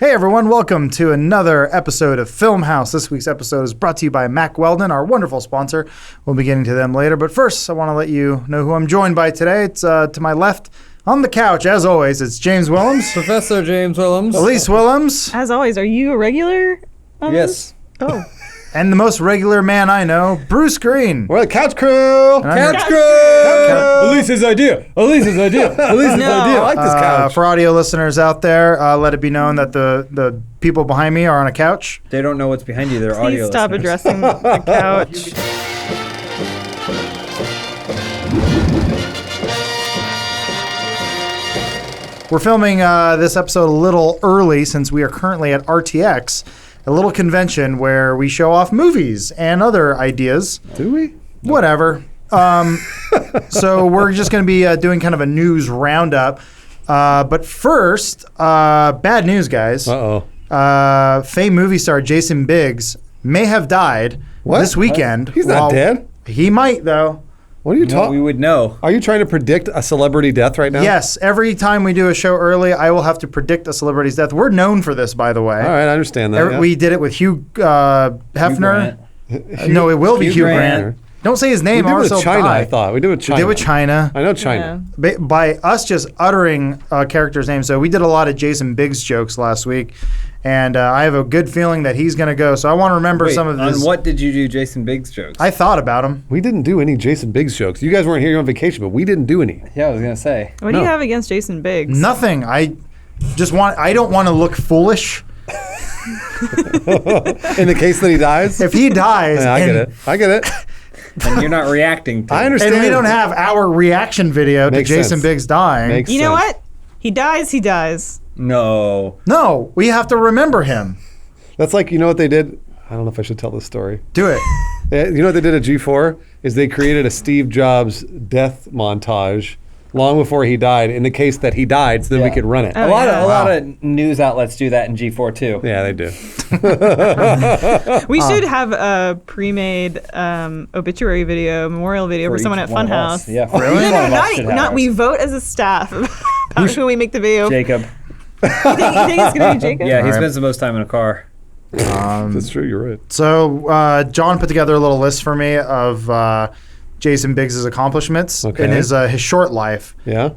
Hey everyone, welcome to another episode of Funhaus. This week's episode is brought to you by Mack Weldon, our wonderful sponsor. We'll be getting to them later, but first I want to let you know who I'm joined by today. It's to my left on the couch, as always, it's James Willems. Professor James Willems. Elise Willems. As always, are you a regular? Yes. Oh. And the most regular man I know, Bruce Green. We're the Couch Crew! Couch Crew! Elise's idea. Elise's idea. Elise's No. idea. I like this couch. For audio listeners out there, let it be known that the people behind me are on a couch. They don't know what's behind you. They're audio Please stop listeners. addressing the couch. We're filming this episode a little early since we are currently at RTX, a little convention where we show off movies and other ideas. Do we? Whatever. So we're just going to be doing kind of a news roundup. But first, bad news, guys. Uh-oh. Famed movie star Jason Biggs may have died this weekend. He's not dead. He might, though. What are you We talking? would know. Are you trying to predict a celebrity death right now? Yes, every time we do a show early, I will have to predict a celebrity's death. We're known for this, by the way. All right, I understand that. yeah. We did it with Hugh Hefner. Grant. No, it will be Hugh Grant. Grant. Don't say his We name, did or it else with he'll China, die. I thought. We did it with China. We did with China. I know China. By us just uttering characters' names. So we did a lot of Jason Biggs jokes last week, and I have a good feeling that he's going to go. So I want to remember Wait, some of his. on what did you do Jason Biggs jokes? I thought about him. We didn't do any Jason Biggs jokes. You guys weren't here on vacation, but we didn't do any. Yeah, I was going to say. What do you have against Jason Biggs? Nothing. I don't want to look foolish. In the case that he dies? If he dies, Yeah, I get it. And you're not reacting to I it. understand. and we don't have our reaction video Makes to Jason sense. Biggs dying. Makes You know sense. what? He dies, he dies. No. No, we have to remember him. That's like, you know what they did? I don't know if I should tell this story. Do it. You know what they did at G4? Is they created a Steve Jobs death montage long before he died, in the case that he died, so then we Yeah. could run it. Oh, A lot Wow. of news outlets do that in G4 too. Yeah, they do. We should have a pre-made obituary video, memorial video for each someone at one of us. Funhaus. Yeah, for Really? each No, one no, of us should have not ours. we vote as a staff about who we make the video. Jacob. You think it's going to be Jacob? Yeah, he Alright. spends the most time in a car. That's true, you're right. So John put together a little list for me of Jason Biggs' accomplishments Okay. in his short life. Yeah?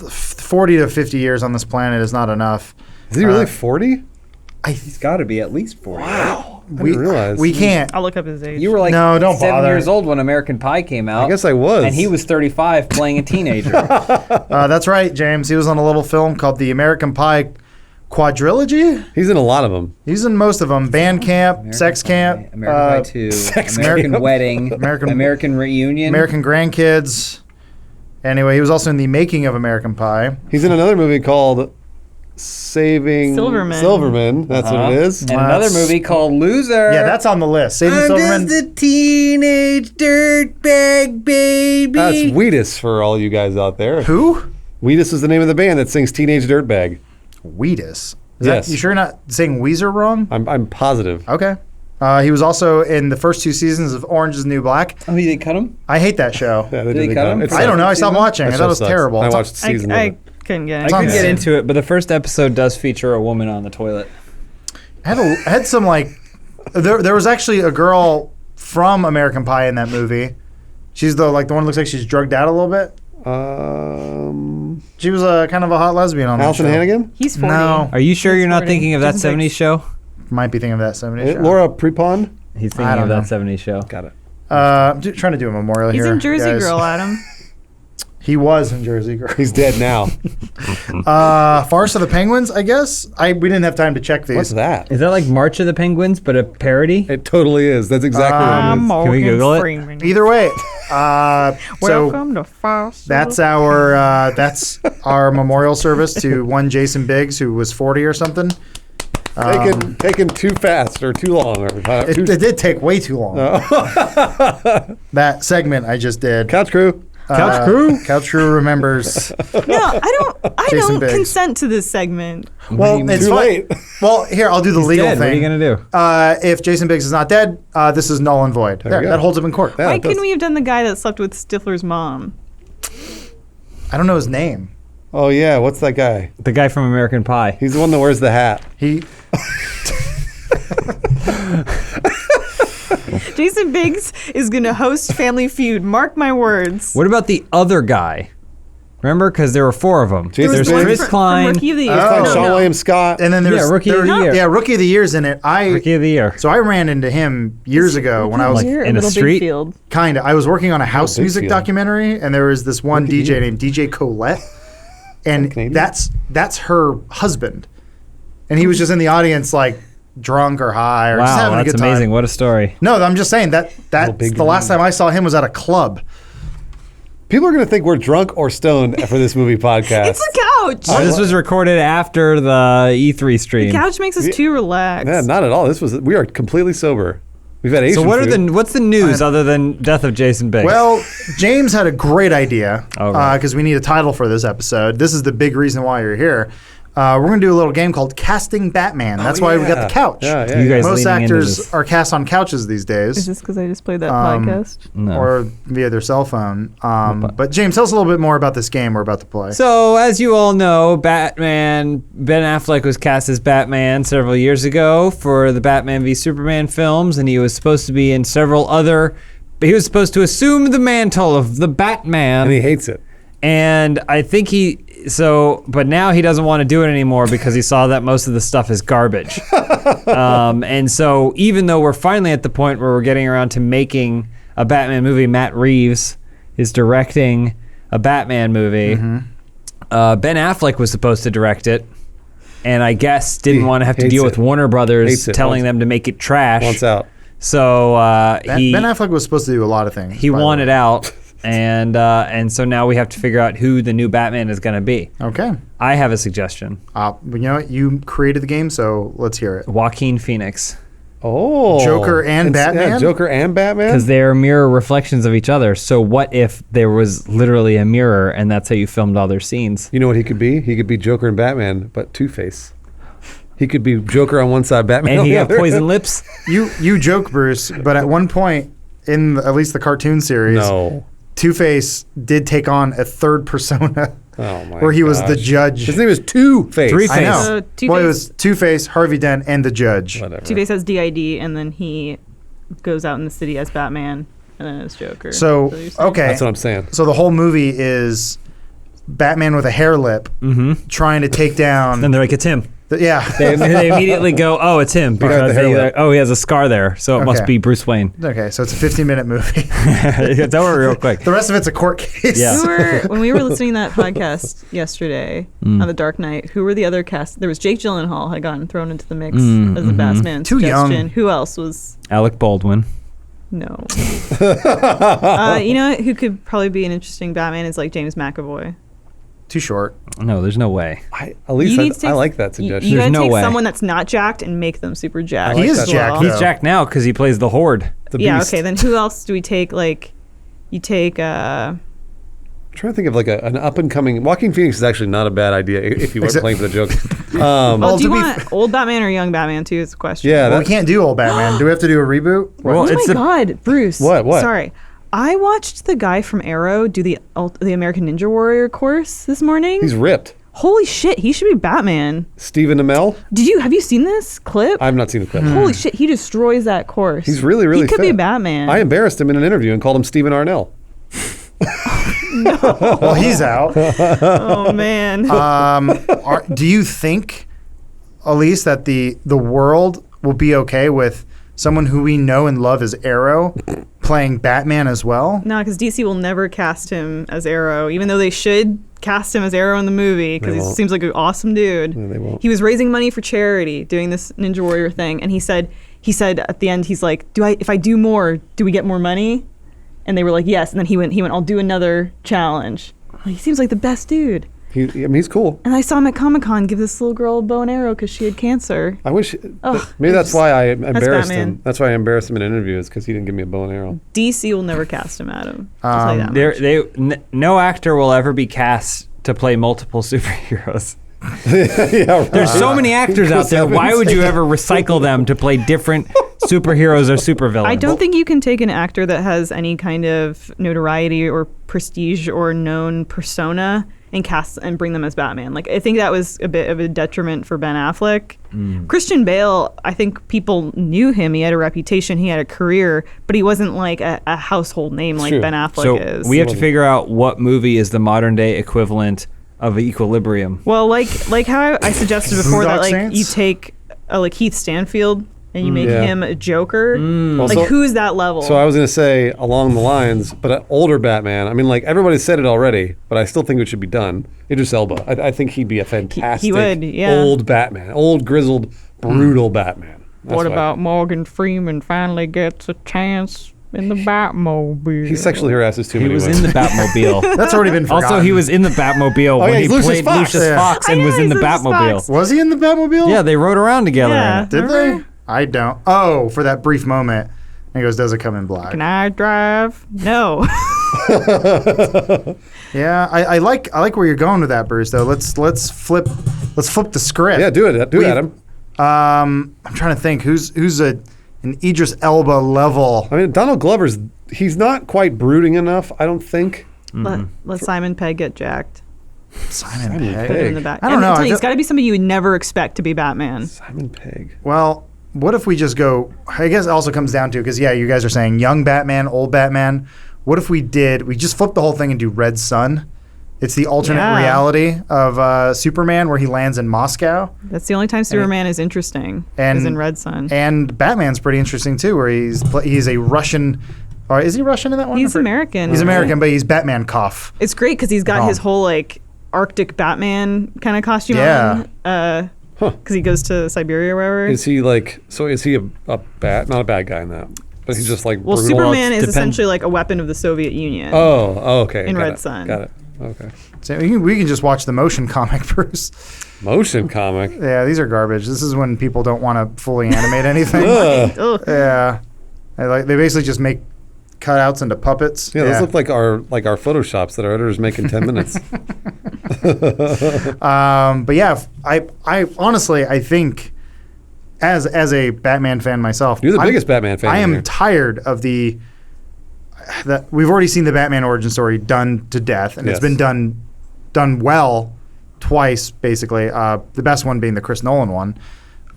40 to 50 years on this planet is not enough. Is he really 40? He's got to be at least 40. Wow. I We, didn't realize. we can't. I'll look up his age. You were like No, don't 7 bother. years old when American Pie came out. I guess I was. And he was 35 playing a teenager. That's right, James. He was on a little film called The American Pie Quadrilogy. He's in a lot of them. He's in most of them. Band Camp, Sex Camp, American Pie 2, Sex American Camp. Wedding, American- American Reunion. American Grandkids. Anyway, he was also in the making of American Pie. He's in another movie called Saving Silverman. Silverman. That's what it is. And another That's- movie called Loser. Yeah, that's on the list. Saving I'm Silverman. just a teenage dirtbag baby. That's Wheatus for all you guys out there. Who? Wheatus is the name of the band that sings Teenage Dirtbag. Wheatus. Is Yes. That, you sure you're not saying Weezer wrong? I'm positive. Okay. He was also in the first 2 seasons of Orange is the New Black. Oh, you did cut him? I hate that show. Yeah, Did they cut him? It I don't know. I sucks. stopped watching. I That thought it show was sucks. terrible. I It's- watched the season of I it. couldn't get I into on could it. get there. into it, but the first episode does feature a woman on the toilet. had some like there was actually a girl from American Pie in that movie. She's the one that looks like she's drugged out a little bit. She was a kind of a hot lesbian on Allison that show. Hannigan? He's 40. No. Are you sure you're not 40. thinking of that Jason 70s Biggs. show? Might be thinking of that 70s show. Laura Prepon? He's I thinking don't of know. that 70s show. Got it. I'm trying to do a memorial He's here. in Jersey guys. Girl, Adam. He was in Jersey Girl. He's dead now. Farce of the Penguins, I guess. We didn't have time to check these. What's that? Is that like March of the Penguins, but a parody? It totally is. That's exactly what it is. Can we Google it? Freeman. Either way, so Welcome to Fast. that's our memorial service to one Jason Biggs who was 40 or something. Taken too fast or too long. Or, It did take way too long. That segment I just did. Couch Crew. Couch Crew? Couch Crew remembers. No, I Jason don't Biggs. consent to this segment. Well, it's Too fine. late. Well, here I'll do the legal Dead. thing. What are you going to do? If Jason Biggs is not dead, this is null and void. There you go. That holds up in court. Yeah, Why it does. couldn't we have done the guy that slept with Stifler's mom? I don't know his name. Oh yeah, what's that guy? The guy from American Pie. He's the one that wears the hat. He Jason Biggs is going to host Family Feud. Mark my words. What about the other guy? Remember, because there were 4 of them. Jason There was Biggs. one Chris from Klein. Rookie of the Year. Oh. No, Sean no. William Scott. and then there's Yeah, Rookie of the Year. Yeah, Rookie of the Year's in it. Rookie of the Year. So I ran into him years ago when I was Here in a Little street? Big Field. I was working on a house big music field. documentary, and there was this one Rookie of the DJ Year. named DJ Colette, and Canadian? that's her husband, and he was just in the audience like drunk or high or just Wow, having a that's good time. amazing. What a story. No, I'm just saying that's big the last time I saw him was at a club. People are going to think we're drunk or stoned for this movie podcast. It's the couch. This was recorded after the E3 stream. The couch makes us too relaxed. Yeah, not at all. We are completely sober. We've had Asian So food. what's the news other than death of Jason Biggs? Well, James had a great idea Oh, right. because we need a title for this episode. This is the big reason why you're here. We're going to do a little game called Casting Batman. That's why we got the couch. Yeah, You guys Most leaning into actors this. are cast on couches these Is days this because I just played that podcast? No. or via their cell phone. But James, tell us a little bit more about this game we're about to play. So, as you all know, Ben Affleck was cast as Batman several years ago for the Batman v Superman films, and he was supposed to be in several other. He was supposed to assume the mantle of the Batman. And he hates it. And I think but now he doesn't want to do it anymore because he saw that most of the stuff is garbage. And so even though we're finally at the point where we're getting around to making a Batman movie, Matt Reeves is directing a Batman movie. Ben Affleck was supposed to direct it, and I guess didn't want to have to hates deal it. with Warner Brothers Hates it. telling them to make it trash. Wants out. So Ben Affleck was supposed to do a lot of things. he by the wanted way. out. And so now we have to figure out who the new Batman is going to be. Okay. I have a suggestion. You know what? You created the game, so let's hear it. Joaquin Phoenix. Oh. Joker and Batman? Yeah, Joker and Batman? Because they're mirror reflections of each other. So what if there was literally a mirror and that's how you filmed all their scenes? You know what he could be? He could be Joker and Batman, but Two-Face. He could be Joker on one side, Batman And on he the got other. poison lips? You joke, Bruce, but at one point in at least the cartoon series, No. Two-Face did take on a third persona Oh my where he was the gosh. judge. His name is Two-Face. Three-Face. I know. So Two-Face- Well, it was Two-Face, Harvey Dent, and the judge. Whatever. Two-Face has DID, and then he goes out in the city as Batman, and then as Joker. So, you're saying? okay. That's what I'm saying. So the whole movie is Batman with a hair lip trying to take down. And they're like, it's him. Yeah. They immediately go, oh, it's him. Because the hair lip. he has a scar there. So it must Okay. be Bruce Wayne. Okay, so it's a 15-minute movie. It's over real quick. The rest of it's a court case. Yeah. When we were listening to that podcast yesterday on The Dark Knight, who were the other cast? There was Jake Gyllenhaal had gotten thrown into the mix as a Batman Too suggestion. young. Who else was? Alec Baldwin. No. You know who could probably be an interesting Batman is like James McAvoy. Too short. No, there's no way. At You least need to I take- like that You, suggestion. you There's gotta no take way. someone that's not jacked and make them super jacked. He is as jacked, well. though. He's Jack now because he plays the Horde. The Yeah. Beast. Okay. Then who else do we take? Like, you take. I'm trying to think of like an up and coming. Joaquin Phoenix is actually not a bad idea if you weren't Except- playing for the Joker. Well, do to you be want old Batman or young Batman too? Is the question. Yeah, Well, we can't do old Batman. Do we have to do a reboot? Well, Oh it's my the- God, Bruce. What? Sorry. I watched the guy from Arrow do the American Ninja Warrior course this morning. he's ripped. Holy shit, he should be Batman. Stephen Amell. Have you seen this clip? I've not seen the clip. Holy shit, he destroys that course. He's really, really He could be fit. Batman. I embarrassed him in an interview and called him Stephen Arnell. Well, he's out. Oh man. Do you think, Elise, that the world will be okay with someone who we know and love as Arrow playing Batman as well? No, because DC will never cast him as Arrow, even though they should cast him as Arrow in the movie because They he won't. seems like an awesome dude. they won't. He was raising money for charity, doing this Ninja Warrior thing, and he said at the end, he's like, if I do more, do we get more money? And they were like, yes. And then he went, I'll do another challenge. He seems like the best dude. He's cool. And I saw him at Comic-Con give this little girl a bow and arrow because she had cancer. I wish. Ugh, maybe that's why I embarrassed Batman. him. That's why I embarrassed him in interviews because he didn't give me a bow and arrow. DC will never cast him, Adam. I'll tell you that much. No actor will ever be cast to play multiple superheroes. Yeah, right. There's so many actors out there. Why would you ever recycle them to play different superheroes or supervillains? I don't think you can take an actor that has any kind of notoriety or prestige or known persona and cast and bring them as Batman. Like, I think that was a bit of a detriment for Ben Affleck. Christian Bale, I think people knew him. He had a reputation, he had a career, but he wasn't like a household name like True. Ben Affleck So is. we have to figure out what movie is the modern day equivalent of Equilibrium. Well, like how I suggested before that, like Saints? you take like Keith Stanfield and you make Yeah. him a Joker. Also- Like, who's that level? So I was going to say along the lines, but an older Batman. I mean, like everybody said it already, but I still think it should be done. Idris Elba. I think he'd be a fantastic would, yeah. old Batman, old grizzled, brutal Batman. That's what about Morgan Freeman finally gets a chance in the Batmobile? He sexually harasses too He many was women. in the Batmobile. That's already been forgotten. Also, he was in the Batmobile when yeah, he he's Lucius played Fox. Lucius Yeah. Fox and Oh, was yeah, in the he's Lucius Batmobile. Fox. Was he in the Batmobile? Yeah, they rode around together. Yeah. in it. Did Remember? they? I don't. Oh, for that brief moment. And he goes, "Does it come in black?" Can I drive? No. Yeah, I like where you're going with that, Bruce. Though let's flip the script. Yeah, do it, Adam. I'm trying to think who's an Idris Elba level. I mean, Donald Glover's. He's not quite brooding enough, I don't think. Let Simon Pegg get jacked. Simon Pegg. Pegg. Put him in the back. I don't know. I'm telling you, I it's got to be somebody you would never expect to be Batman. Simon Pegg. Well, what if we just go? I guess it also comes down to because you guys are saying young Batman, old Batman. What if we just flip the whole thing and do Red Sun? It's the alternate Yeah. reality of Superman where he lands in Moscow. That's the only time Superman is interesting. and- is in Red Sun. And Batman's pretty interesting too, where he's a Russian. Or is he Russian in that one? He's American. He's American, but he's Batman cough. It's great because he's got Oh. his whole like Arctic Batman kind of costume Yeah. on. Because he goes to Siberia or wherever. Is he like? So is he a bad? Not a bad guy in that, but he's just like. Well, brutal. Superman is depend- essentially like a weapon of the Soviet Union. Oh, okay. In got Red it, Sun. Got it. Okay. So we can just watch the motion comic, Bruce. Motion comic. Yeah, these are garbage. This is when people don't want to fully animate anything. Ugh. Ugh. Yeah, they basically just make cutouts into puppets. Yeah, those look like our photoshops that our editors make in 10 minutes. But yeah, I honestly I think as a Batman fan myself, You're the biggest Batman fan I in am here. tired of that we've already seen the Batman origin story done to death, and it's Yes. been done well twice basically. The best one being the Chris Nolan one,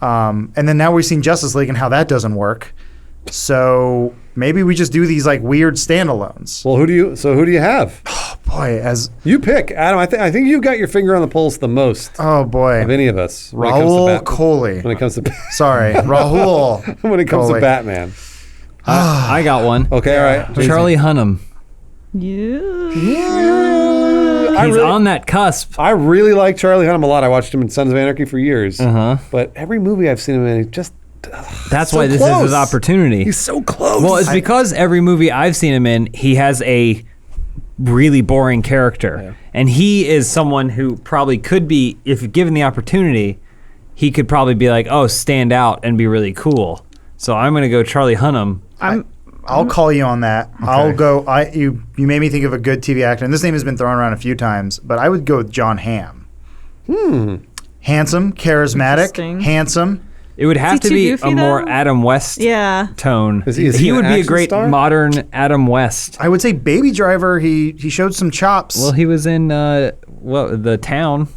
and then now we've seen Justice League and how that doesn't work. So maybe we just do these like weird standalones. Well, who do you have? Boy, You pick, Adam. I think you've got your finger on the pulse the most oh boy, of any of us. when it comes to Raul Coley. When it comes to Sorry, Rahul. when it comes to Coley. Batman. I got one. Okay, all right. Charlie Hunnam. Yeah. He's on that cusp. I really like Charlie Hunnam a lot. I watched him in Sons of Anarchy for years. Uh-huh. But every movie I've seen him in, he just That's so why this is close. his opportunity. he's so close. Well, it's because every movie I've seen him in, he has a really boring character. Yeah. And he is someone who probably could be, if given the opportunity, he could probably be like, oh, stand out and be really cool. So I'm going to go Charlie Hunnam. I'll call you on that. I'll go. You made me think of a good TV actor, and this name has been thrown around a few times, but I would go with John Hamm. Handsome, charismatic, Interesting. handsome. It would have he to too be goofy, a more though? Adam West Yeah. tone. Is he an would be a action great star? modern Adam West. I would say Baby Driver. He showed some chops. Well, he was in the Town.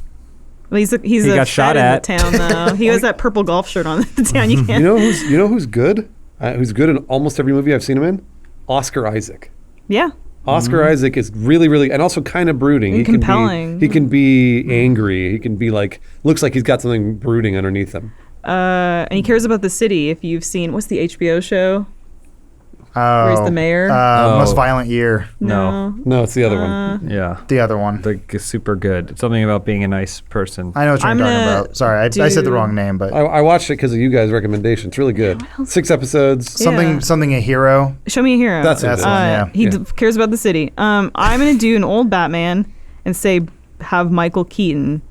Well, he's He a got shot fed in at. the town though. He has that purple golf shirt on the town. You can't. You know who's good? Who's good in almost every movie I've seen him in? Oscar Isaac. Yeah. Oscar Isaac is really, really, and also kind of brooding. And compelling. He can be angry. He can be like, looks like he's got something brooding underneath him. And he cares about the city. If you've seen, what's the HBO show? Where's the mayor? Most Violent Year. No. No, it's the other one. Yeah. The other one. Like super good. Something about being a nice person. I know what you're I'm talking gonna about. Sorry, I said the do- wrong name, but I watched it because of you guys' recommendation. It's really good. 6 episodes. Yeah. something a hero. Show me a hero. That's it. That's the one, yeah. He Yeah. cares about the city. I'm gonna do an old Batman and say have Michael Keaton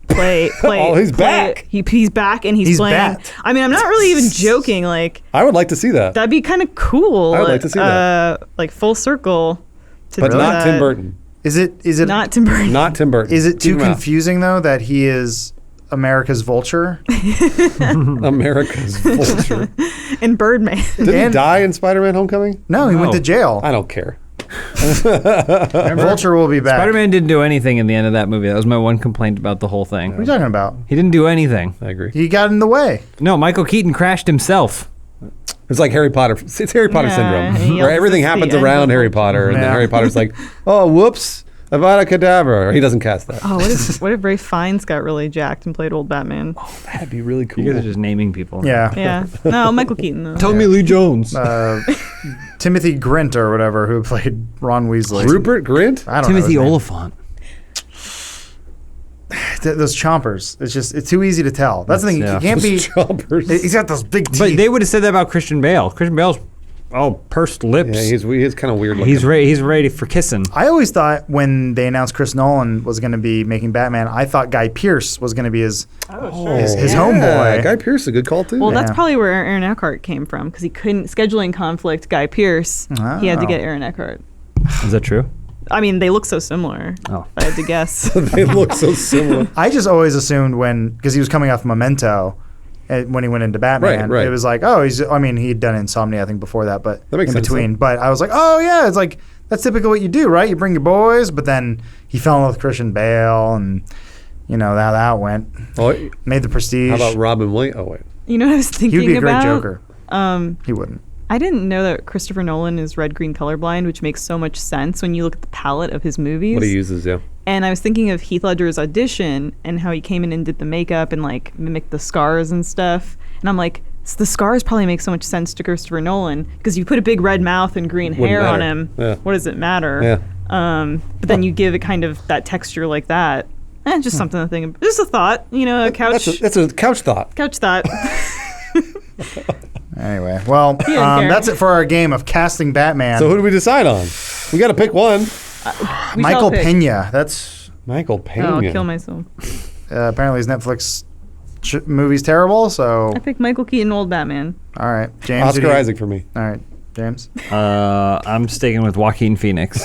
play. Oh, he's back. He's back and he's He's playing. back. I mean, I'm not really even joking. Like I would like to see that. that'd be kind of cool. I would like to see that. Like full circle. To But do not that. Tim Burton. Is it Not Tim Burton. Not Tim Burton. is it too Keep him out. confusing though that he is America's Vulture? America's Vulture. And Birdman. Did he And- die in Spider-Man Homecoming? No, he went No. to jail. I don't care. Vulture will be back. Spider-Man didn't do anything in the end of that movie. That was my one complaint about the whole thing. What are you talking about? He didn't do anything. I agree. He got in the way. No, Michael Keaton crashed himself. It's like Harry Potter. It's Harry Potter Yeah, syndrome, he where everything yells at happens the end around of Harry the- Potter, and then Yeah. Harry Potter's like, "Oh, whoops, Avada Kedavra." Or he doesn't cast that. Oh, what if Ray Fiennes got really jacked and played old Batman? That'd be really cool. You guys are just naming people. Yeah. Yeah. No, Michael Keaton though. Tommy Lee Jones. Timothy Grint or whatever, who played Ron Weasley. Rupert Grint. I don't Timothy know. his Oliphant. name. Those chompers. It's too easy to tell. That's the thing. Yeah. He can't be. Chompers. He's got those big teeth. But they would have said that about Christian Bale. Christian Bale's pursed lips. Yeah, he's kind of weird looking. He's ready for kissing. I always thought when they announced Chris Nolan was going to be making Batman, I thought Guy Pearce was going to be his homeboy. Guy Pearce, a good call too. Well, that's Yeah. probably where Aaron Eckhart came from because he couldn't scheduling conflict. Guy Pearce, he had to Oh. get Aaron Eckhart. Is that true? I mean, they look so similar. Oh. If I had to guess. They look so similar. I just always assumed because he was coming off Memento, when he went into Batman, Right. it was like, oh, he'd done Insomnia, I think, before that, but That makes in sense, between. though. But I was like, oh, yeah, it's like, that's typically what you do, right? You bring your boys, but then he fell in love with Christian Bale, and you know how that went. Oh, Made The Prestige. how about Robin Williams? Oh wait, You know what I was He thinking would be a great about? Joker. Um, He wouldn't. I didn't know that Christopher Nolan is red-green colorblind, which makes so much sense when you look at the palette of his movies. what he uses, yeah. And I was thinking of Heath Ledger's audition and how he came in and did the makeup and like mimicked the scars and stuff. And I'm like, the scars probably make so much sense to Christopher Nolan because you put a big red mouth and green Wouldn't hair on matter. him. Yeah. What does it matter? Yeah. But then you give it kind of that texture like that. Just something to think of. Just a thought, a couch. That's a couch thought. Couch thought. Anyway, well, didn't care. that's it for our game of casting Batman. So who do we decide on? We got to pick one. We Michael shall pick. Pena. That's Michael Oh, Pena. I'll kill myself. apparently his Netflix movie's terrible. So I picked Michael Keaton, old Batman. all right, James. who Oscar do you- Isaac for me. All right, James. I'm sticking with Joaquin Phoenix.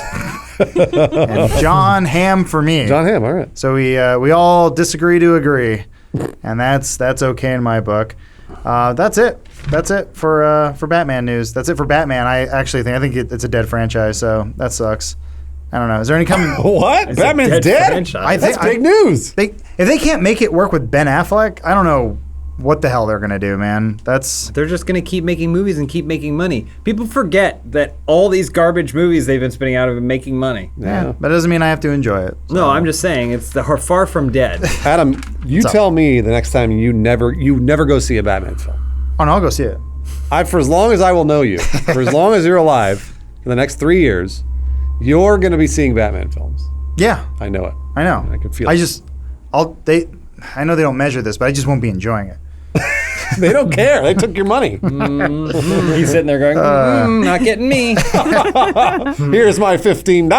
And John Hamm for me. John Hamm. All right. So we all disagree to agree, and that's okay in my book. That's it. That's it for Batman news. That's it for Batman. I think it's a dead franchise, so that sucks. I don't know. Is there any coming? What? Batman's dead? I That's think big news. if they can't make it work with Ben Affleck, I don't know what the hell they're gonna do, man. That's They're just going to keep making movies and keep making money. People forget that all these garbage movies they've been spitting out have been making money. yeah. That doesn't mean I have to enjoy it. No, I'm just saying it's far from dead. Adam, you tell me the next time you never go see a Batman film. Oh no, I'll go see it. For as long as I will know you, for as long as you're alive, in the next 3 years, you're going to be seeing Batman films. Yeah, I know it. I know. I can feel I it. I know they don't measure this, but I just won't be enjoying it. They don't care. They took your money. He's sitting there going, not getting me. Here's my $15,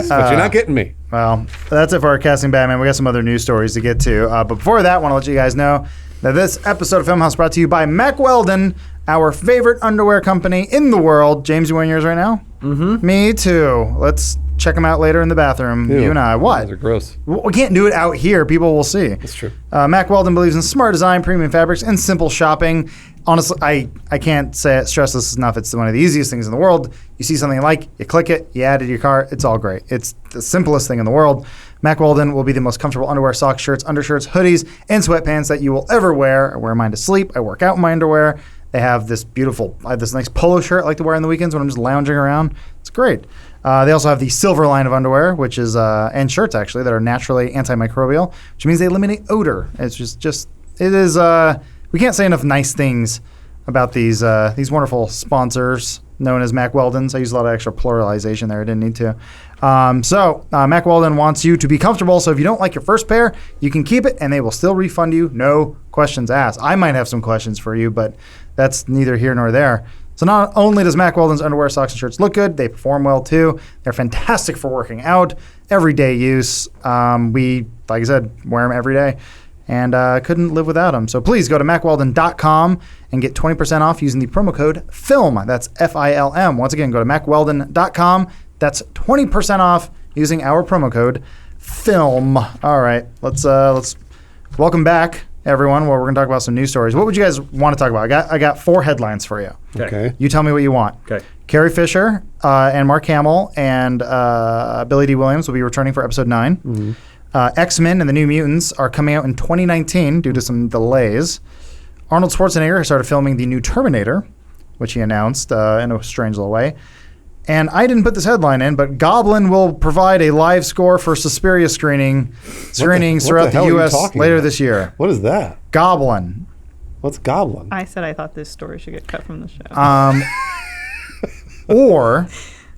but you're not getting me. Well, that's it for our casting Batman. We got some other news stories to get to. But before that, I want to let you guys know that this episode of Filmhouse brought to you by Mack Weldon, our favorite underwear company in the world. James, you wearing yours right now? Mm-hmm. Me too. Let's check them out later in the bathroom. Ew. You and I. What? Those are gross. We can't do it out here. People will see. That's true. Mack Weldon believes in smart design, premium fabrics, and simple shopping. Honestly, I can't stress this enough. It's one of the easiest things in the world. You see something you like, you click it, you add it to your cart. It's all great. It's the simplest thing in the world. Mack Weldon will be the most comfortable underwear, socks, shirts, undershirts, hoodies, and sweatpants that you will ever wear. I wear mine to sleep. I work out in my underwear. They have this I have this nice polo shirt I like to wear on the weekends when I'm just lounging around. It's great. They also have the silver line of underwear, which is and shirts actually that are naturally antimicrobial, which means they eliminate odor. It's just it is. We can't say enough nice things about these wonderful sponsors known as Mack Weldons. I used a lot of extra pluralization there. I didn't need to. Mack Weldon wants you to be comfortable. So if you don't like your first pair, you can keep it, and they will still refund you, no questions asked. I might have some questions for you, but that's neither here nor there. So not only does Mack Weldon's underwear, socks, and shirts look good, they perform well too. They're fantastic for working out, everyday use. We, like I said, wear them every day, and couldn't live without them. So please go to MackWeldon.com and get 20% off using the promo code FILM. That's FILM. Once again, go to MackWeldon.com. That's 20% off using our promo code FILM. All right, let's welcome back, everyone. Well, we're going to talk about some news stories. What would you guys want to talk about? I got 4 headlines for you. Okay. You tell me what you want. Okay. Carrie Fisher and Mark Hamill and Billy D. Williams will be returning for episode 9. Mm-hmm. X-Men and the New Mutants are coming out in 2019 due to some delays. Arnold Schwarzenegger has started filming the new Terminator, which he announced in a strange little way. And I didn't put this headline in, but Goblin will provide a live score for Suspiria screenings throughout the U.S. later this year. What is that? Goblin. What's Goblin? I said I thought this story should get cut from the show. Or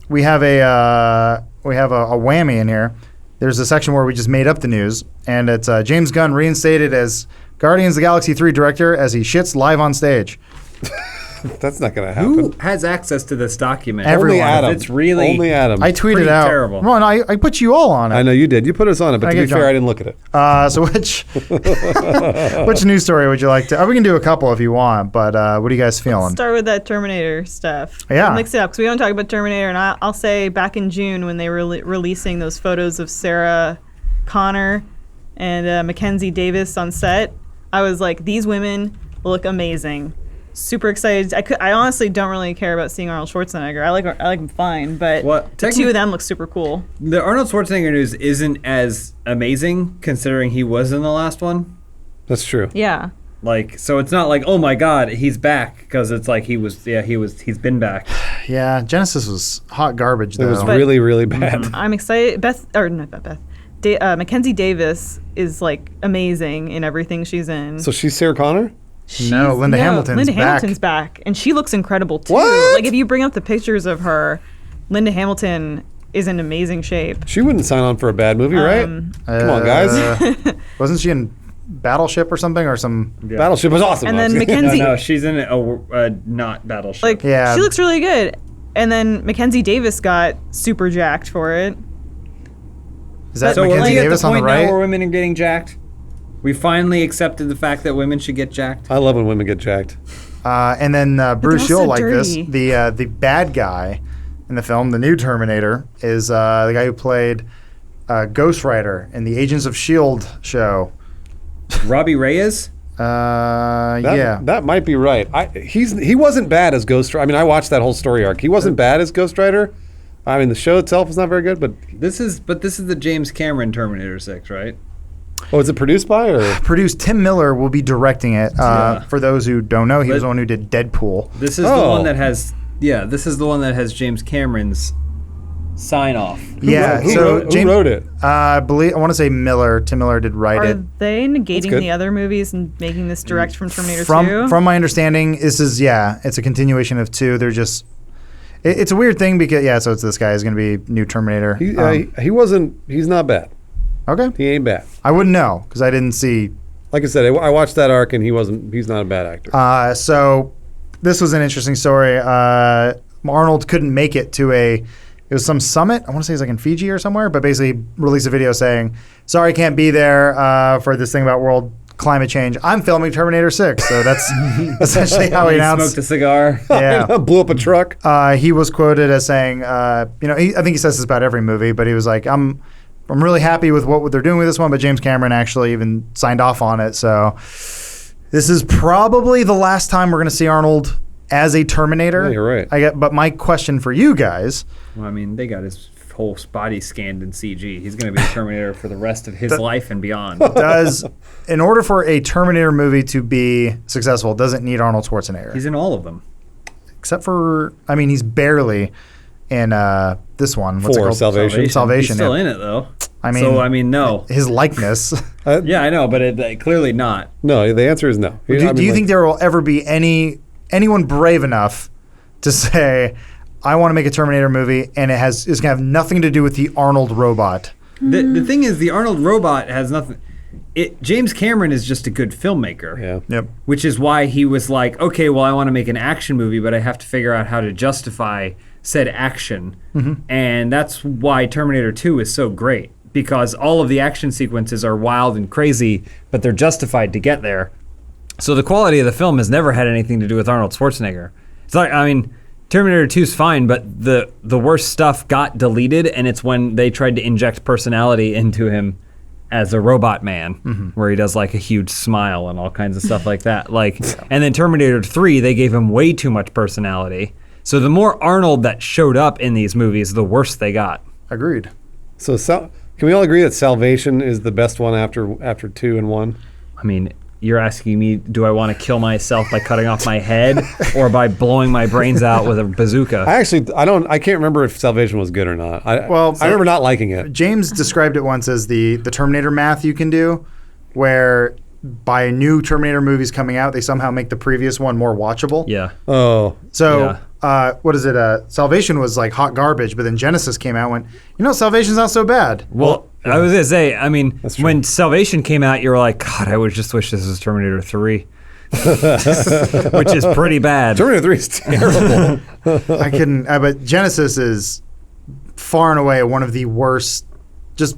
we have a whammy in here. There's a section where we just made up the news, and it's James Gunn reinstated as Guardians of the Galaxy 3 director as he shits live on stage. That's not going to happen. Who has access to this document? Everyone. Only Adam. It's really Only Adam. I tweeted pretty out. terrible. Ron, I put you all on it. I know you did. You put us on it, but I to be get fair, John. I didn't look at it. So which news story would you like to? We can do a couple if you want, but what are you guys feeling? Start with that Terminator stuff. Yeah. We'll mix it up because we don't talk about Terminator, and I'll say back in June when they were releasing those photos of Sarah Connor and Mackenzie Davis on set, I was like, these women look amazing. Super excited. I honestly don't really care about seeing Arnold Schwarzenegger. I like him fine, but the two of them look super cool. The Arnold Schwarzenegger news isn't as amazing considering he was in the last one. That's true. Yeah. Like, so it's not like, oh my God, he's back, because it's like he's been back. Yeah, Genesis was hot garbage It though. was really, really bad. I'm excited. Mackenzie Davis is like amazing in everything she's in. So she's Sarah Connor? Linda Hamilton's back. Hamilton's back, and she looks incredible too. What? Like if you bring up the pictures of her, Linda Hamilton is in amazing shape. She wouldn't sign on for a bad movie, right? Come on, guys. Wasn't she in Battleship or something or some? Yeah. Battleship was awesome. And then though. Mackenzie, No, she's in a not Battleship. like Yeah. she looks really good. And then Mackenzie Davis got super jacked for it. Is that so are Mackenzie we at the Davis on the point now right? where women are getting jacked? We finally accepted the fact that women should get jacked. I love when women get jacked. And then Bruce, all you'll so like this. dirty. The bad guy in the film, the new Terminator, is the guy who played Ghost Rider in the Agents of S.H.I.E.L.D. show. Robbie Reyes? Yeah. That might be right. He wasn't bad as Ghost Rider. I mean, I watched that whole story arc. He wasn't bad as Ghost Rider. I mean, the show itself is not very good, but This is the James Cameron Terminator 6, right? oh, is it produced by or? Produced, Tim Miller will be directing it. Yeah. For those who don't know, he was the one who did Deadpool. This is the one that has James Cameron's sign off. Yeah, Who so wrote it? I want to say Miller. Tim Miller did write Are it. they negating good. the other movies and making this direct from Terminator 2? From my understanding, it's a continuation of 2. They're just. It's a weird thing because so it's this guy is going to be new Terminator. He wasn't. He's not bad. Okay, He ain't bad. I wouldn't know because I didn't see. Like I said, I watched that arc and he's not a bad actor. So this was an interesting story. Arnold couldn't make it to it was some summit. I want to say it's like in Fiji or somewhere, but basically released a video saying, sorry, I can't be there for this thing about world climate change. I'm filming Terminator 6. So that's essentially how he announced. Smoked a cigar. Yeah. Blew up a truck. He was quoted as saying, I think he says this about every movie, but he was like, I'm really happy with what they're doing with this one, but James Cameron actually even signed off on it. So this is probably the last time we're going to see Arnold as a Terminator. Yeah, you're right. But my question for you guys. Well, I mean, they got his whole body scanned in CG. He's going to be a Terminator for the rest of his life and beyond. In order for a Terminator movie to be successful, does it need Arnold Schwarzenegger? He's in all of them. Except for, he's barely in this one. What's it called? Salvation. Salvation. He's still yeah. in it, though. No. no. His likeness. Yeah, I know, but clearly not. No, the answer is no. Do you think there will ever be anyone brave enough to say, I want to make a Terminator movie and it's going to have nothing to do with the Arnold robot? The thing is, the Arnold robot has nothing. James Cameron is just a good filmmaker. Yeah. Yep. Which is why he was like, okay, well, I want to make an action movie, but I have to figure out how to justify said action. Mm-hmm. And that's why Terminator 2 is so great, because all of the action sequences are wild and crazy, but they're justified to get there. So the quality of the film has never had anything to do with Arnold Schwarzenegger. It's like, Terminator 2 is fine, but the worst stuff got deleted, and it's when they tried to inject personality into him as a robot man, where he does like a huge smile and all kinds of stuff like that. And then Terminator 3, they gave him way too much personality. So the more Arnold that showed up in these movies, the worse they got. Agreed. So can we all agree that Salvation is the best one after 2 and 1? I mean, you're asking me, do I want to kill myself by cutting off my head or by blowing my brains out with a bazooka? I can't remember if Salvation was good or not. I remember not liking it. James described it once as the Terminator math you can do, where by new Terminator movies coming out, they somehow make the previous one more watchable. Yeah. Oh. So, what is it? Salvation was like hot garbage, but then Genesis came out and went, Salvation's not so bad. Well, I was going to say, I mean, That's true. when Salvation came out, you were like, God, I would just wish this was Terminator 3. Which is pretty bad. Terminator 3 is terrible. But Genesis is far and away one of the worst just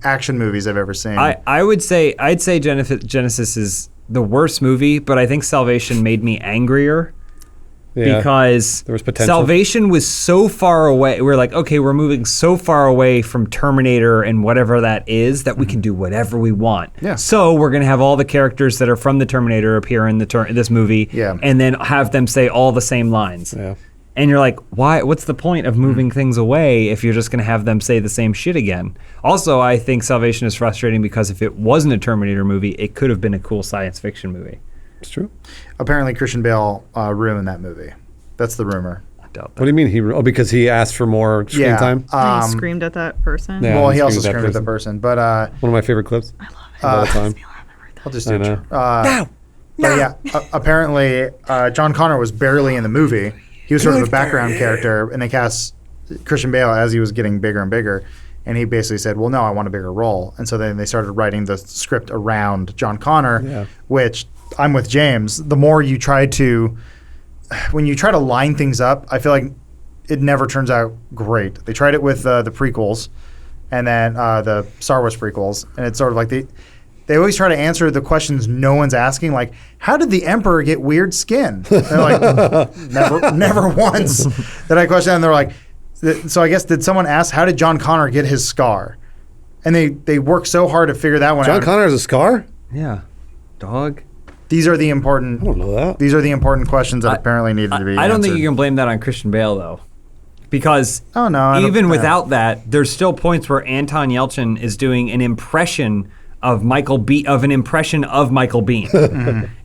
action movies I've ever seen. I'd say Genesis is the worst movie, but I think Salvation made me angrier. Yeah, because there was potential. Salvation was so far away. We're like, okay, we're moving so far away from Terminator and whatever that is that we can do whatever we want. Yeah. So we're going to have all the characters that are from the Terminator appear in this movie, and then have them say all the same lines. Yeah. And you're like, why? What's the point of moving things away if you're just going to have them say the same shit again? Also, I think Salvation is frustrating because if it wasn't a Terminator movie, it could have been a cool science fiction movie. It's true. Apparently, Christian Bale ruined that movie. That's the rumor. I doubt that. What do you mean because he asked for more screen time? He screamed at that person. Yeah. Well, he he also screamed screamed at at the person. But One of my favorite clips. I love it. Of all time. I'll just I do it. know. But yeah, apparently John Connor was barely in the movie. He was sort of a background character, and they cast Christian Bale as he was getting bigger and bigger. And he basically said, well, no, I want a bigger role. And so then they started writing the script around John Connor, which I'm with James. The more you when you try to line things up, I feel like it never turns out great. They tried it with the prequels and then the Star Wars prequels. And it's sort of like they always try to answer the questions no one's asking, like, how did the Emperor get weird skin? And they're like, never once did I question that. And they're like, so I guess, did someone ask, how did John Connor get his scar? And they work so hard to figure that one out. John Connor has a scar? Yeah. Dog. These are the important. I don't know that. These are the important questions that apparently needed to be I don't think answered. you can blame that on Christian Bale, though. Because even without that, there's still points where Anton Yelchin is doing an impression of Michael Bean,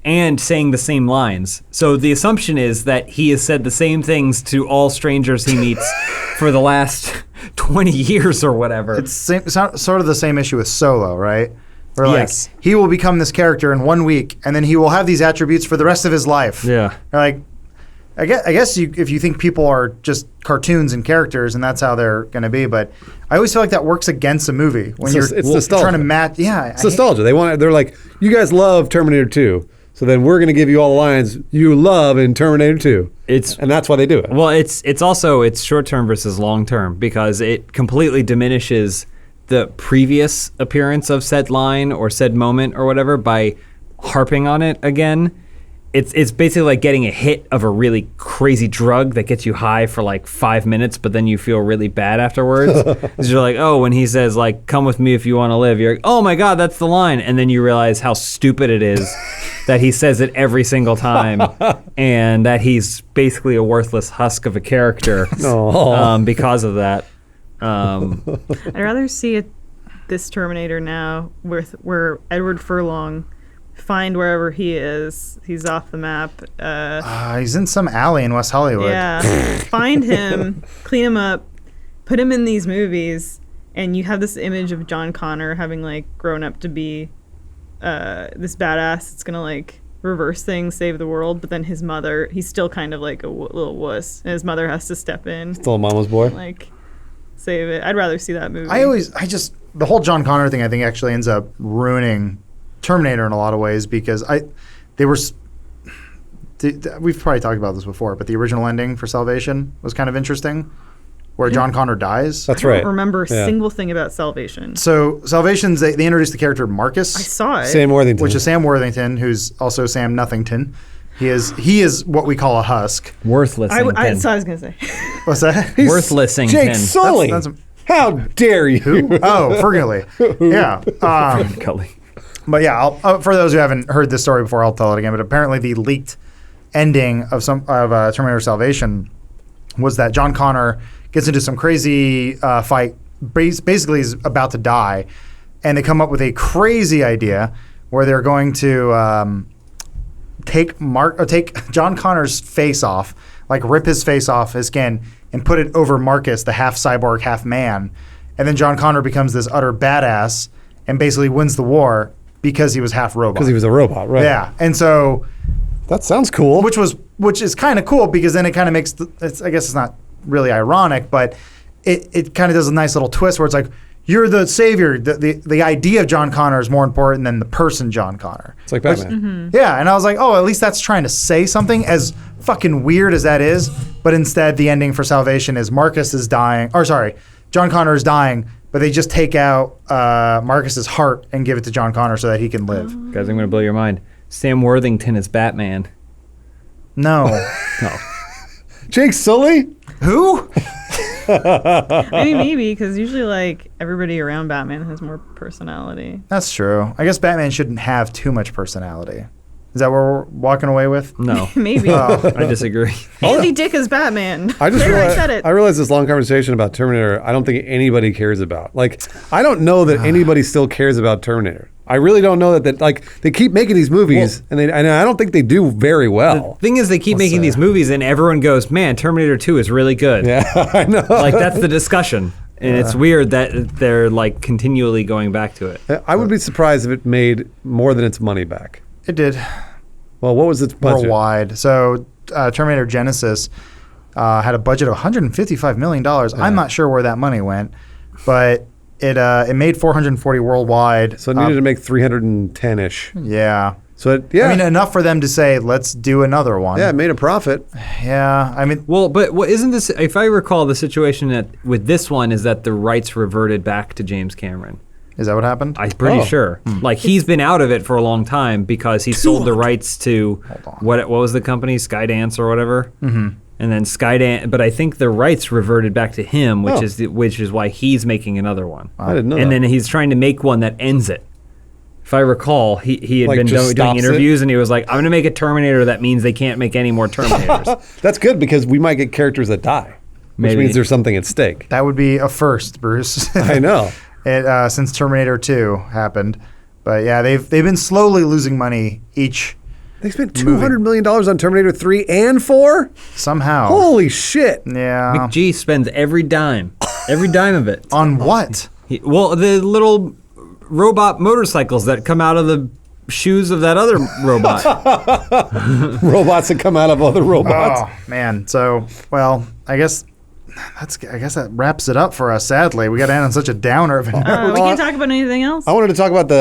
and saying the same lines. So the assumption is that he has said the same things to all strangers he meets for the last 20 years or whatever. It's sort of the same issue with Solo, right? Where Yes. he will become this character in 1 week, and then he will have these attributes for the rest of his life. Yeah. Like, I guess if you think people are just cartoons and characters, and that's how they're going to be, but I always feel like that works against a movie when It's nostalgia. trying to match. Yeah, It's nostalgia. They're like, you guys love Terminator 2, so then we're going to give you all the lines you love in Terminator 2. And that's why they do it. Well, it's short term versus long term because it completely diminishes the previous appearance of said line or said moment or whatever by harping on it again. It's basically like getting a hit of a really crazy drug that gets you high for like 5 minutes, but then you feel really bad afterwards. Because you're like, oh, when he says like, come with me if you want to live, you're like, oh my God, that's the line. And then you realize how stupid it is that he says it every single time and that he's basically a worthless husk of a character because of that. I'd rather see this Terminator now where Edward Furlong find wherever he is. He's off the map. he's in some alley in West Hollywood. Yeah. Find him, clean him up, put him in these movies, and you have this image of John Connor having like grown up to be this badass that's gonna like reverse things, save the world, but then his mother, he's still kind of like a little wuss, and his mother has to step in, Still a mama's boy. like save it. I'd rather see that movie. The whole John Connor thing I think actually ends up ruining Terminator in a lot of ways because we've probably talked about this before, but the original ending for Salvation was kind of interesting, where John Connor dies. That's I right. don't remember a single thing about Salvation. So Salvation's they introduced the character Marcus. I saw it. Sam Worthington. Which is Sam Worthington, who's also Sam Nothington. He is what we call a husk. Worthless. That's what I was gonna say. What's that? Worthless. Jake Sully. How dare you? Who? Oh, Fergully. Yeah. Cully. But yeah, for those who haven't heard this story before, I'll tell it again. But apparently, the leaked ending of Terminator Salvation was that John Connor gets into some crazy fight. Basically, he's about to die, and they come up with a crazy idea where they're going to take John Connor's face off, like rip his face off, his skin, and put it over Marcus, the half cyborg, half man, and then John Connor becomes this utter badass and basically wins the war because he was half robot. Because he was a robot, right? Yeah, and so That sounds cool. which is kind of cool because then it kind of makes I guess it's not really ironic, but it kind of does a nice little twist where it's like, you're the savior. The idea of John Connor is more important than the person John Connor. It's like Batman. Yeah, and I was like, oh, at least that's trying to say something, as fucking weird as that is. But instead, the ending for Salvation is Marcus is dying. Or sorry, John Connor is dying, but they just take out Marcus's heart and give it to John Connor so that he can live. Guys, I'm going to blow your mind. Sam Worthington is Batman. No. No. Jake Sully? Who? I mean, maybe, because usually, like, everybody around Batman has more personality. That's true. I guess Batman shouldn't have too much personality. Is that what we're walking away with? No. Maybe. I disagree. Andy Dick is Batman. I just There, realized, I said it. I realized this long conversation about Terminator, I don't think anybody cares about. Like, I don't know that anybody still cares about Terminator. I really don't know that like, they keep making these movies, and I don't think they do very well. Thing is, they keep making these movies, and everyone goes, man, Terminator 2 is really good. Yeah, I know. Like, that's the discussion. And it's weird that they're, like, continually going back to it. I would be surprised if it made more than its money back. It did. Well, what was its budget? Worldwide. So Terminator Genesis had a budget of $155 million. I'm not sure where that money went, but it made 440 worldwide. So it needed to make 310-ish. Yeah. So I mean, enough for them to say, let's do another one. Yeah, it made a profit. Yeah. I mean, Well, but isn't this, if I recall, the situation with this one is that the rights reverted back to James Cameron. is that what happened? I'm pretty sure. Like, he's been out of it for a long time because he sold the rights to, what was the company, Skydance or whatever? Mm-hmm. And then Skydance, but I think the rights reverted back to him, which is why he's making another one. I didn't know And that. then he's trying to make one that ends it. If I recall, he had Like, been just doing stops it? interviews, and he was like, I'm going to make a Terminator that means they can't make any more Terminators. That's good because we might get characters that die, which Maybe. means there's something at stake. That would be a first, Bruce. I know. Since Terminator 2 happened. But yeah, they've been slowly losing money each They spent $200 million on Terminator 3 and 4? somehow. Holy shit. Yeah. McG spends every dime of it. On what? Well, the little robot motorcycles that come out of the shoes of that other robot. Robots that come out of other robots. Oh man. So well, I guess that wraps it up for us. Sadly, we got to end on such a downer of a note. We can't talk about anything else. I wanted to talk about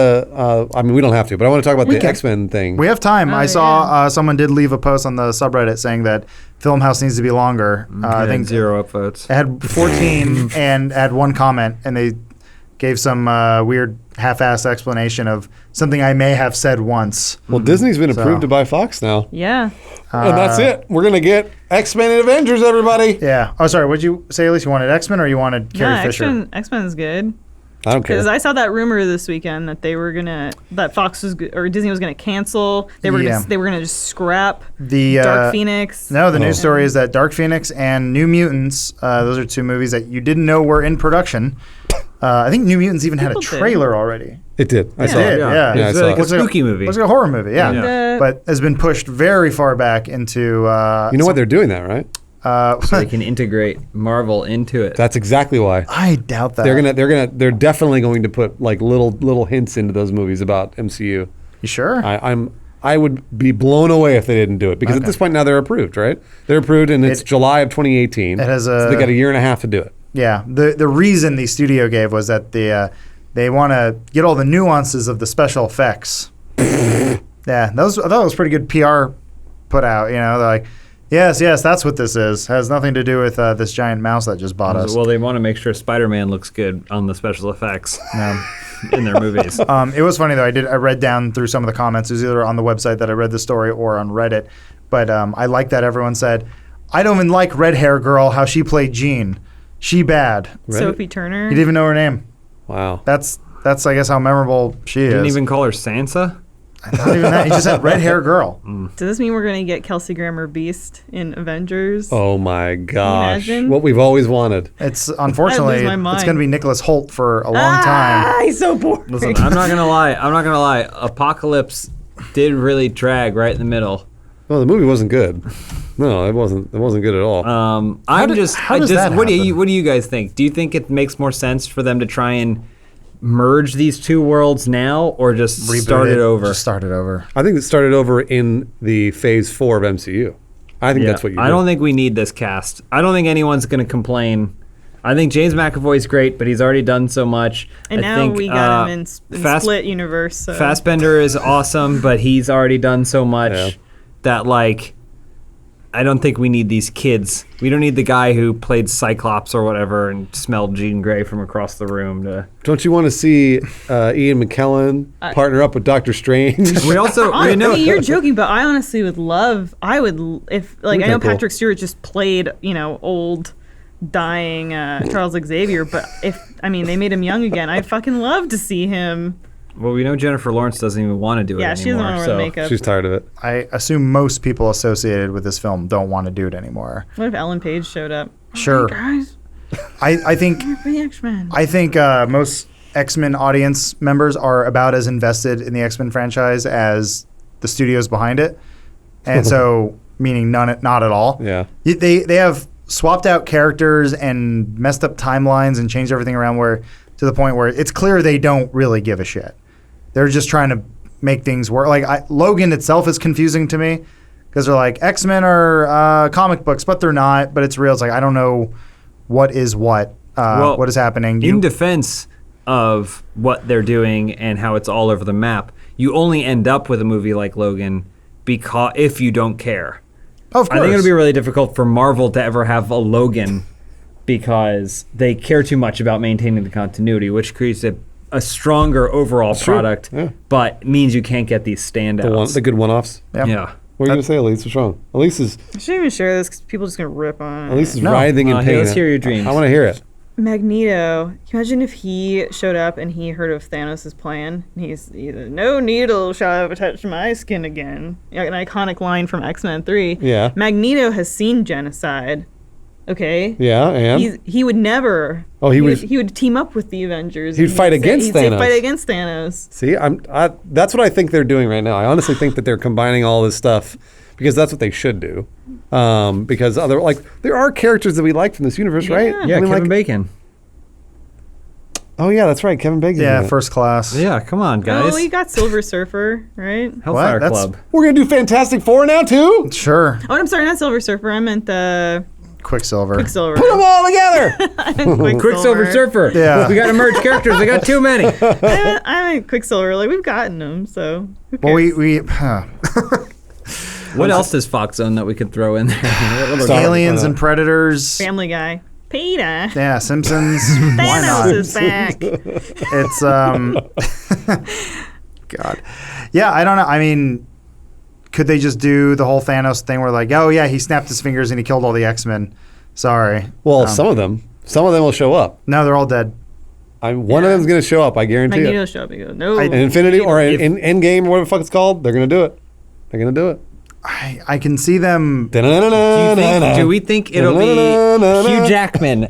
I mean, we don't have to, but I want to talk about the X-Men thing. We have time. I Oh, saw someone did leave a post on the subreddit saying that Filmhouse needs to be longer. I think 0 upvotes. it had 14 and had one comment, and they gave some weird half-assed explanation of something I may have said once. Well, Disney's been approved to buy Fox now. Yeah. And that's it. We're going to get X-Men and Avengers, everybody. Yeah. Oh, sorry. What'd you say, Elise? You wanted X-Men or you wanted Carrie Fisher? X-Men is good. I don't care. Because I saw that rumor this weekend that that Fox was or Disney was gonna cancel. They were Yeah. gonna just scrap The Dark Phoenix. No, the news story is that Dark Phoenix and New Mutants, those are two movies that you didn't know were in production. I think New Mutants even had a People did. trailer already. It did. I saw It it. did, yeah. Yeah, I It's saw like it. a spooky movie. It's like a horror movie, yeah. And, But has been pushed very far back into. You know what? They're doing that, right? So they can integrate Marvel into it. That's exactly why. I doubt that. They're definitely going to put like little hints into those movies about MCU. You sure? I would be blown away if they didn't do it because at this point now they're approved, right? They're approved and it's July of 2018. It has so they got a year and a half to do it. Yeah. The reason the studio gave was that they want to get all the nuances of the special effects. Yeah, I thought it was pretty good PR put out. You know, they're like, yes, that's what this is. Has nothing to do with this giant mouse that just bought us. Well, they want to make sure Spider-Man looks good on the special effects in their movies. It was funny though. I read down through some of the comments. It was either on the website that I read the story or on Reddit. But I like that everyone said, I don't even like red hair girl. How she played Jean. She bad. Sophie Turner. You didn't even know her name. Wow. That's I guess how memorable she is. Didn't even call her Sansa? Not even that. He just had red hair girl. Does this mean we're gonna get Kelsey Grammer Beast in Avengers? Oh my gosh. imagine? What we've always wanted. It's unfortunately I lose my it's mind. going to be Nicholas Holt for a long time. He's so boring. Listen, I'm not gonna lie. Apocalypse did really drag right in the middle. Oh, the movie wasn't good. No, it wasn't good at all. how does that what do happen? you guys think? Do you think it makes more sense for them to try and merge these two worlds now, or just Reboot start it over? Just start it over. I think it started over in the Phase 4 of MCU. I think that's what you do. I don't think we need this cast. I don't think anyone's going to complain. I think James McAvoy's great, but he's already done so much. And I now think, we got him in Split Universe. So. Fassbender is awesome, but he's already done so much Yeah. that, like, I don't think we need these kids. We don't need the guy who played Cyclops or whatever and smelled Jean Grey from across the room to... Don't you want to see Ian McKellen partner up with Doctor Strange? We also... we know, Honestly, you're joking, but I honestly would love. I would if like I know Okay, cool. Patrick Stewart just played old, dying Charles Xavier, but if they made him young again, I'd fucking love to see him. well, we know Jennifer Lawrence doesn't even want to do it Yeah, anymore. she doesn't want to wear the makeup. She's tired of it. I assume most people associated with this film don't want to do it anymore. What if Ellen Page showed up? Sure. Hey guys, I think for the X-Men. I think most X-Men audience members are about as invested in the X-Men franchise as the studios behind it, and so meaning not at all. Yeah. They have swapped out characters and messed up timelines and changed everything around where to the point where it's clear they don't really give a shit. They're just trying to make things work. Like Logan itself is confusing to me because they're like X-Men are comic books, but they're not. But it's real. It's like I don't know what is what. What is happening? In defense of what they're doing and how it's all over the map, you only end up with a movie like Logan because if you don't care. Of course. I think it'll be really difficult for Marvel to ever have a Logan because they care too much about maintaining the continuity, which creates a stronger overall true. product, Yeah. but means you can't get these standouts. The good one-offs. Yep. Yeah. What are you going to say, Elise? What's wrong? Elise is I shouldn't even share this because people are just gonna rip on it. Elise is No. writhing in Hey, pain. let's hear your dreams. I want to hear it. Magneto. Can you imagine if he showed up and he heard of Thanos' plan? And he's either no needle shall ever touch my skin again. An iconic line from X-Men 3. Yeah. Magneto has seen genocide. Okay. Yeah, and He would never. Oh, he would- He would team up with the Avengers. He'd and fight against he'd say Thanos. fight against Thanos. see, that's what I think they're doing right now. I honestly think that they're combining all this stuff because that's what they should do. Because there are characters that we like from this universe, right? Yeah, I mean, Kevin like, Bacon. Oh yeah, that's right, Kevin Bacon. Yeah, First Class. Yeah, come on, guys. Oh, you got Silver Surfer, right? Hellfire What? Club. We're gonna do Fantastic Four now too. Sure. Oh, I'm sorry, not Silver Surfer. I meant the Quicksilver. Quicksilver. Put them all together. Quicksilver Surfer. Yeah. We got to merge characters. I got too many. I meant Quicksilver. Like we've gotten them, so. Who Well, cares? we What else does Fox own that we could throw in there? aliens and predators. Family Guy. Peter. Yeah, Simpsons. Why Thanos not? is back. It's God. Yeah, I don't know. I mean, could they just do the whole Thanos thing where like, oh yeah, he snapped his fingers and he killed all the X-Men? Sorry. Well, some of them will show up. No, they're all dead. One of them's gonna show up. I guarantee Magneto it. show up and go, no. In Infinity or in Endgame or whatever the fuck it's called, they're gonna do it. They're gonna do it. I can see them. Do we think it'll be Hugh Jackman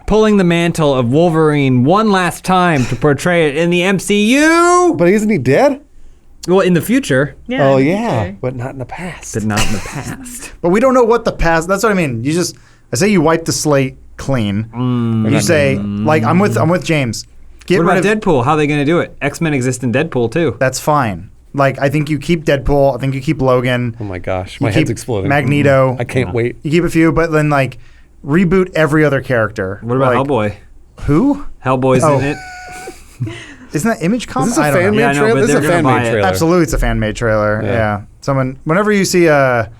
pulling the mantle of Wolverine one last time to portray it in the MCU? But isn't he dead? Well, in the future, Yeah, Oh yeah, okay. but not in the past. but not in the past. But we don't know what the past. That's what I mean. I say you wipe the slate clean. You say like I'm with James. Get What rid about of Deadpool? How are they going to do it? X-Men exist in Deadpool too. That's fine. Like I think you keep Deadpool. I think you keep Logan. Oh my gosh, You my head's keep exploding. Magneto. I can't wait. You keep a few, but then like reboot every other character. What about like, Hellboy? Who? Hellboy's Oh. in it. Isn't that Image Is Comics? this a I don't fan know. made Yeah, I know, trailer? but This is a they're fan gonna buy made it. trailer. Absolutely, it's a fan made trailer. Yeah. Yeah. Whenever you see a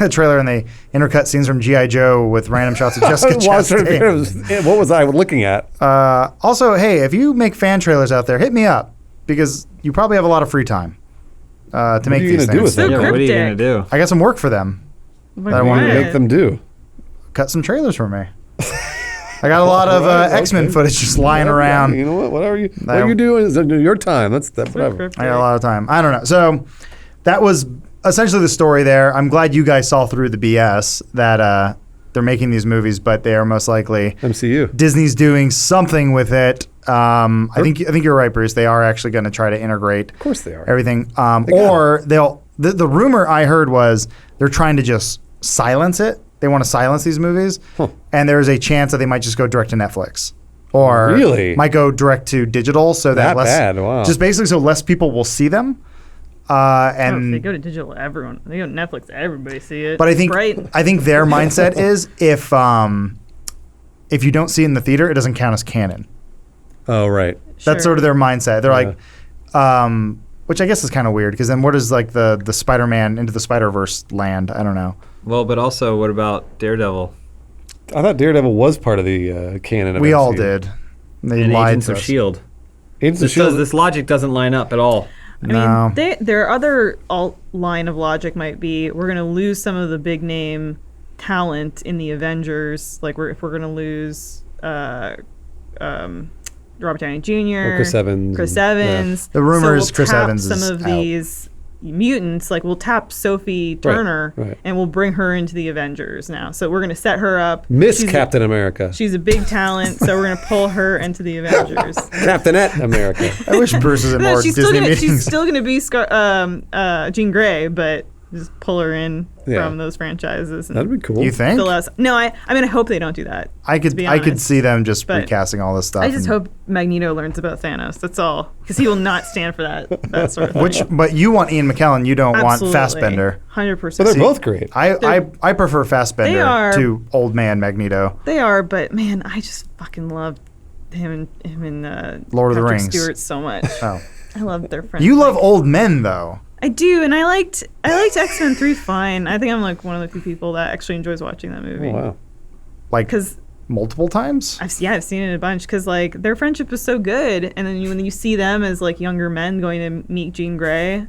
trailer and they intercut scenes from G.I. Joe with random shots of Jessica Well, I was trying to figure Chastain. out what was I looking at? Also, hey, if you make fan trailers out there, hit me up because you probably have a lot of free time to make are you these gonna do things. with them? Yeah, what are you cryptic. going to do? I got some work for them. Like, I What wanted do to you what? make them do? Cut some trailers for me. I got a lot of Right, X-Men okay. footage just lying Yeah, around. You know what? What are you doing is your time. That's whatever. I got a lot of time. I don't know. So that was essentially the story there. I'm glad you guys saw through the BS that they're making these movies, but they are most likely MCU. Disney's doing something with it. I think you're right, Bruce. They are actually going to try to integrate. Of course they are. Everything, or they'll. The rumor I heard was they're trying to just silence it. They want to silence these movies, and there's a chance that they might just go direct to Netflix, or Really? might go direct to digital, so that That less, bad? Wow. just basically so less people will see them. Oh, if they And go to digital, everyone. They go to Netflix, everybody see it. but I think right. their mindset is if you don't see it in the theater, it doesn't count as canon. Oh, right. That's sort of their mindset. They're Yeah. like, which I guess is kind of weird because then where does like the Spider-Man Into the Spider-Verse land? I don't know. Well, but also, what about Daredevil I thought Daredevil was part of the canon of We all MCU. did. They and lied Agents to of us. Shield? Agents of This, Shield. this logic doesn't line up at all. I No. mean, their other line of logic might be we're going to lose some of the big name talent in the Avengers. Like if we're going to lose Robert Downey Jr., Or Chris Evans. Chris and- Evans. The rumor so is Chris tap Evans some is of out. these mutants. Like we'll tap Sophie Turner right. and we'll bring her into the Avengers now. So we're going to set her up. Miss She's Captain America. She's a big talent, so we're going to pull her into the Avengers. Captainette America. I wish Bruce was in No, more she's Disney still gonna meetings. she's still gonna be Jean Grey, but just pull her in Yeah. from those franchises. And That'd be cool. You think? fill us. No, I mean I hope they don't do that. I to be could honest. see them just But recasting all this stuff. I just and- hope Magneto learns about Thanos. That's all, because he will not stand for that sort of thing. But you want Ian McKellen. You don't want Absolutely. Fassbender. 100%. But they're both great. I prefer Fassbender They are- to old man Magneto. They are, but man, I just fucking love him and Lord of the Patrick Rings. Stewart so much. Oh, I love their friends. you love old men though. I do, and I liked X-Men 3 fine. I think I'm like one of the few people that actually enjoys watching that movie. Oh, wow. Like Because multiple times. I've seen it a bunch because like their friendship is so good, and then when you see them as like younger men going to meet Jean Grey,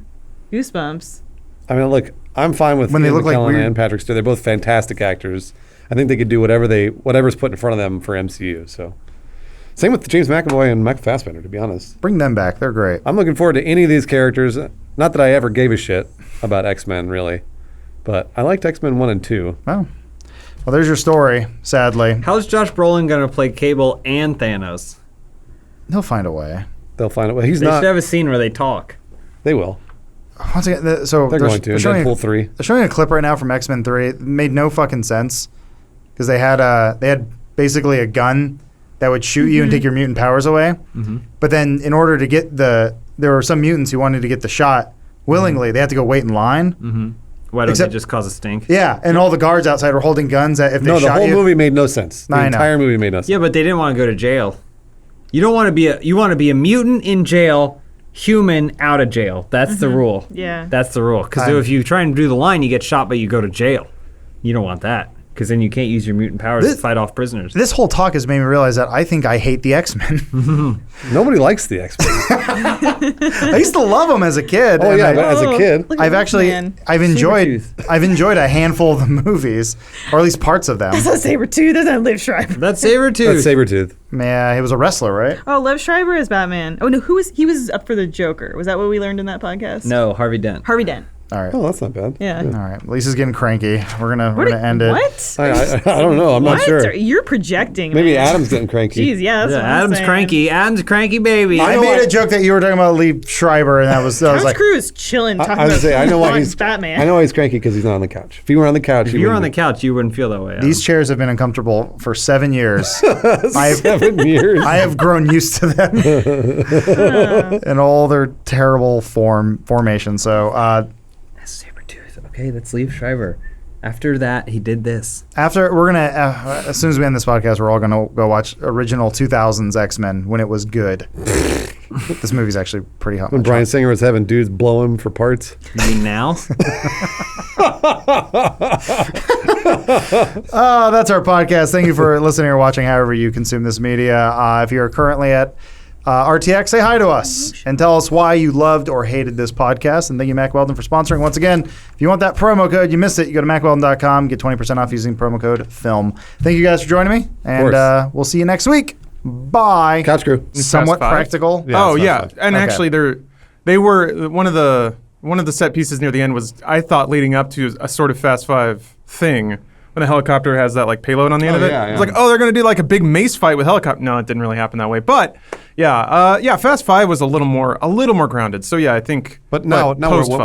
goosebumps. I mean, look, I'm fine with When they Ian look like McKellen weird- and Patrick Stewart. They're both fantastic actors. I think they could do whatever's put in front of them for MCU. So, same with James McAvoy and Mike Fassbender. To be honest, Bring them back. They're great. I'm looking forward to any of these characters. Not that I ever gave a shit about X-Men, really, but I liked X-Men 1 and 2. Oh, well, there's your story. Sadly, How's Josh Brolin going to play Cable and Thanos? he'll find a way. They'll find it. Well, he's They not. should have a scene where they talk. They will. Once again, so They're going to. In showing Deadpool 3. They're showing a clip right now from X-Men 3. It made no fucking sense because they had basically a gun that would shoot you and take your mutant powers away. Mm-hmm. But then in order to get there were some mutants who wanted to get the shot willingly. They had to go wait in line. Mm-hmm. Why don't Except- they just cause a stink? Yeah, and all the guards outside were holding guns that if they No, shot the whole you. movie made no sense. The I know. entire movie made no sense. Yeah, but they didn't want to go to jail. You don't want to be you want to be a mutant in jail, human out of jail. That's the rule. Yeah. That's the rule. Because I'm- if you try and do the line, you get shot, but you go to jail. You don't want that. Because then you can't use your mutant powers to fight off prisoners. This whole talk has made me realize that I think I hate the X-Men. Nobody likes the X-Men. I used to love them as a kid. Oh, and yeah, but as a kid. look at I've this actually man. I've enjoyed Sabretooth. a handful of the movies, or at least parts of them. That's not Sabretooth. That's not Liv Schreiber. That's Sabretooth. That's Sabretooth. Yeah, he was a wrestler, right? Oh, Liv Schreiber is Batman. Oh no, he was up for the Joker. Was that what we learned in that podcast? No, Harvey Dent. Harvey Dent. All right. Oh, that's not bad. Yeah. All right. Lisa's getting cranky. We're gonna end it. What? I don't know. I'm not What? sure. You're projecting. Maybe man. Adam's getting cranky. Jeez, yeah. That's Yeah, what I'm Adam's saying. cranky. Adam's a cranky baby. I made a joke that you were talking about Lee Schreiber, and that was I was Tom's like, crew is chilling, talking I was about gonna say, I know why fun he's Batman. I know why he's cranky because he's not on the couch. If he were on the couch, If you were on the couch, you wouldn't feel that way. Adam. these chairs have been uncomfortable for 7 years. I've 7 years. I have grown used to them and all their terrible formation. So That's Sabretooth. Okay, that's Liev Schreiber. After that, he did this. after we're gonna as soon as we end this podcast, we're all gonna go watch original 2000s X-Men when it was good. This movie's actually pretty hot. When Bryan Singer was having dudes blow him for parts. You mean now? That's our podcast. Thank you for listening or watching however you consume this media. If you're currently at RTX, say hi to us and tell us why you loved or hated this podcast. And thank you, Mack Weldon, for sponsoring. Once again, if you want that promo code, you missed it, you go to MackWeldon.com, get 20% off using promo code FILM. Thank you guys for joining me, and we'll see you next week. Bye. Couch Crew. Somewhat practical. Yeah, and actually, they were one of the set pieces near the end was, I thought, leading up to a sort of Fast Five thing. When the helicopter has that like payload on the end of it, it's like, oh, they're gonna do like a big mace fight with helicopter. No, it didn't really happen that way. But Fast Five was a little more grounded. So yeah, I think. But now post-5.